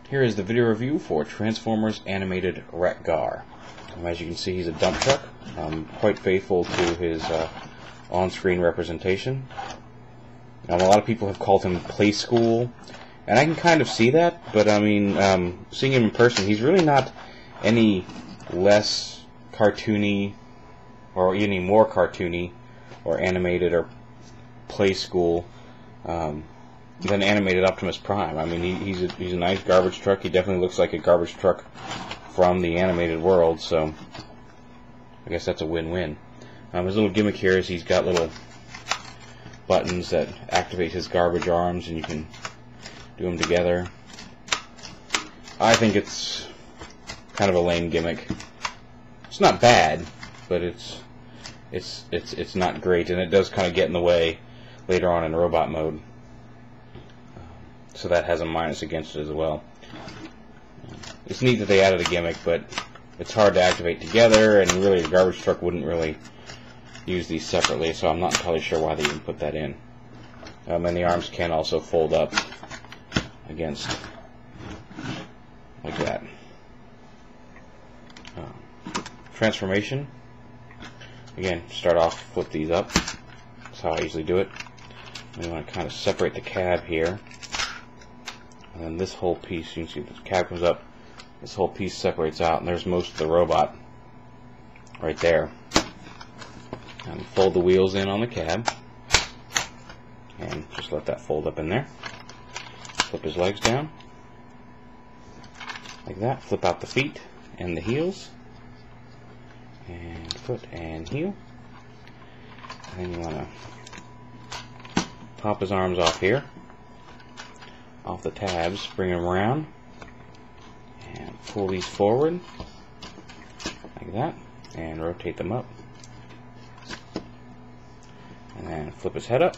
Here is the video review for Transformers Animated Wreck-gar. As you can see, he's a dump truck, quite faithful to his on-screen representation. A lot of people have called him Play School, and I can kind of see that, but I mean, seeing him in person, he's really not any less cartoony, or any more cartoony, or animated, or Play School, than animated Optimus Prime. I mean, he's a nice garbage truck. He definitely looks like a garbage truck from the animated world, so I guess that's a win-win. His little gimmick here is he's got little buttons that activate his garbage arms, and you can do them together. I think it's kind of a lame gimmick. It's not bad, but it's not great, and it does kind of get in the way later on in robot mode. So that has a minus against it as well. It's neat that they added a gimmick, but it's hard to activate together, and really a garbage truck wouldn't really use these separately, so I'm not entirely sure why they even put that in. And the arms can also fold up against, like that. Transformation. Again, start off, flip these up. That's how I usually do it. We want to kind of separate the cab here. And then this whole piece, you can see the cab comes up, this whole piece separates out, and there's most of the robot right there. And fold the wheels in on the cab, and just let that fold up in there. Flip his legs down, like that. Flip out the feet and the heels, and foot and heel. And then you want to pop his arms off here, off the tabs, bring them around, and pull these forward, like that, and rotate them up. And then flip his head up.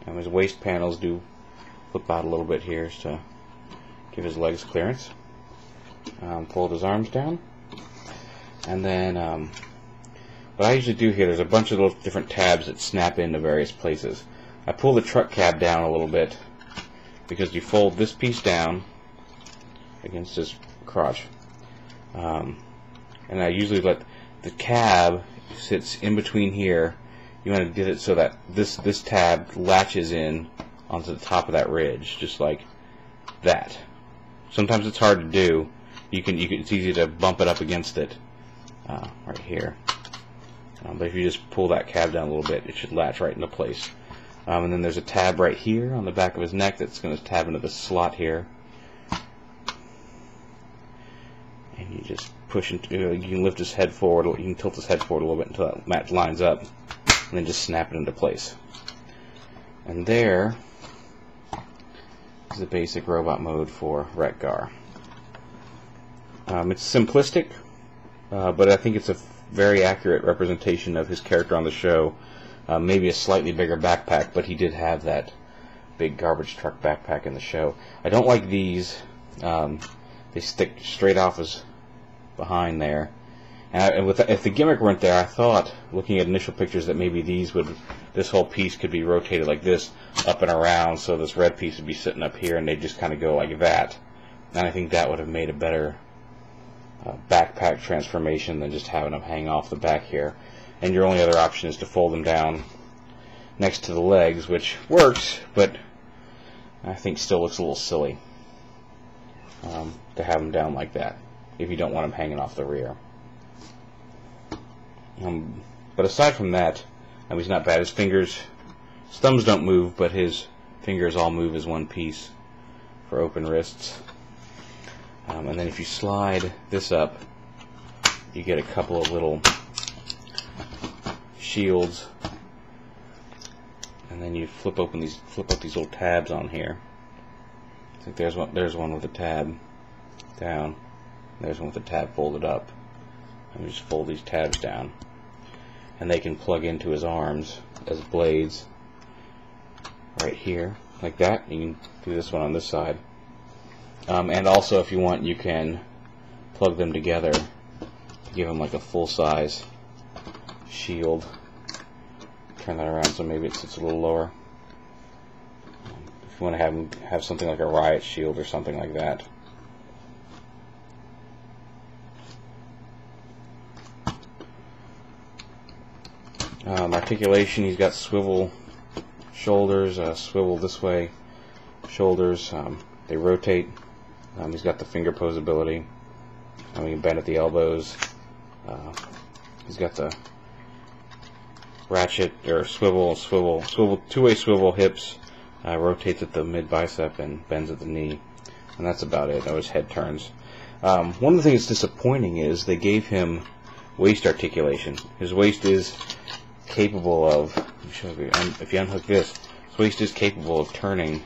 And his waist panels do flip out a little bit here to give his legs clearance. Fold his arms down. And then what I usually do here, there's a bunch of little different tabs that snap into various places. I pull the truck cab down a little bit because you fold this piece down against his crotch. And I usually let the cab sits in between here. You want to get it so that this tab latches in onto the top of that ridge, just like that. Sometimes it's hard to do. It's easy to bump it up against it right here. But if you just pull that cab down a little bit, it should latch right into place. And then there's a tab right here on the back of his neck that's going to tab into the slot here. And you just push into, you can lift his head forward, you can tilt his head forward a little bit until that match lines up, and then just snap it into place. And there is the basic robot mode for Wreck-gar. It's simplistic, but I think it's a very accurate representation of his character on the show. Maybe a slightly bigger backpack, but he did have that big garbage truck backpack in the show. I don't like these. They stick straight off his behind there. And if the gimmick weren't there, I thought, looking at initial pictures, that maybe this whole piece could be rotated like this, up and around, so this red piece would be sitting up here, and they'd just kind of go like that. And I think that would have made a better backpack transformation than just having them hang off the back here. And your only other option is to fold them down next to the legs, which works, but I think still looks a little silly to have them down like that if you don't want them hanging off the rear. But aside from that, he's not bad. His fingers, his thumbs don't move, but his fingers all move as one piece for open wrists. And then if you slide this up, you get a couple of little shields, and then you flip up these little tabs on here. I think there's one with a tab down. There's one with the tab folded up. And we just fold these tabs down, and they can plug into his arms as blades right here, like that. You can do this one on this side. And also, if you want, you can plug them together to give them like a full-size shield. Turn that around so maybe it sits a little lower. If you want to have something like a riot shield or something like that. Articulation, he's got swivel shoulders, swivel this way, shoulders, they rotate. He's got the finger pose ability. He can bend at the elbows. He's got the ratchet, or swivel, two-way swivel hips, rotates at the mid-bicep and bends at the knee. And that's about it. His head turns. One of the things that's disappointing is they gave him waist articulation. His waist is capable of, if you unhook this, his waist is capable of turning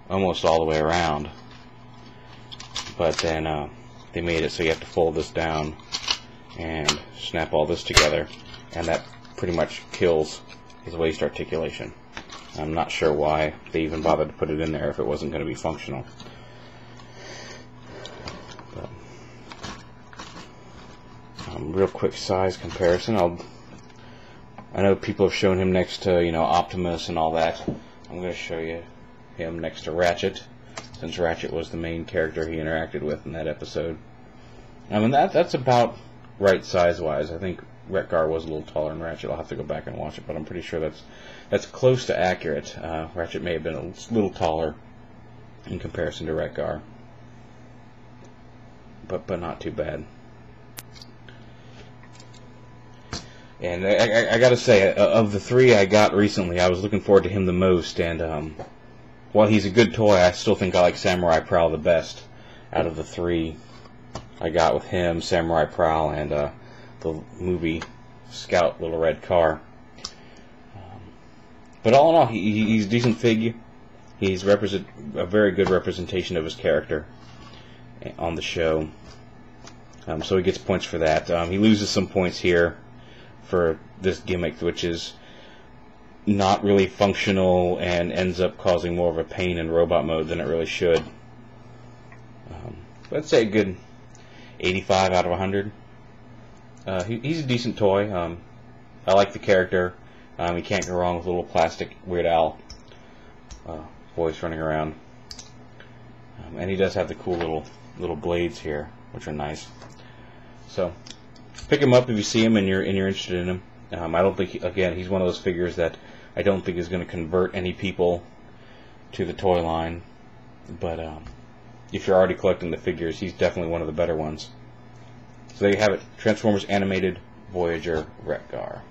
almost all the way around. But then they made it so you have to fold this down and snap all this together, and that pretty much kills his waist articulation. I'm not sure why they even bothered to put it in there if it wasn't going to be functional. But, real quick size comparison. I know people have shown him next to, Optimus and all that. I'm going to show you him next to Ratchet, since Ratchet was the main character he interacted with in that episode. That's about right size-wise. I think Wreck-gar was a little taller than Ratchet. I'll have to go back and watch it, but I'm pretty sure that's close to accurate. Ratchet may have been a little taller in comparison to Wreck-gar, but not too bad. And I gotta say, of the three I got recently, I was looking forward to him the most, and while he's a good toy, I still think I like Samurai Prowl the best out of the three I got with him, Samurai Prowl, and the movie Scout Little Red Car. But all in all, he's a decent figure. He's a very good representation of his character on the show. So he gets points for that. He loses some points here for this gimmick, which is not really functional and ends up causing more of a pain in robot mode than it really should. Let's say a good 85 out of 100. He's a decent toy. I like the character. You can't go wrong with a little plastic Weird Al voice running around. And he does have the cool little blades here, which are nice. So pick him up if you see him and you're interested in him. I don't think, again, he's one of those figures that I don't think is going to convert any people to the toy line. But if you're already collecting the figures, he's definitely one of the better ones. So there you have it, Transformers Animated Voyager Wreck-gar.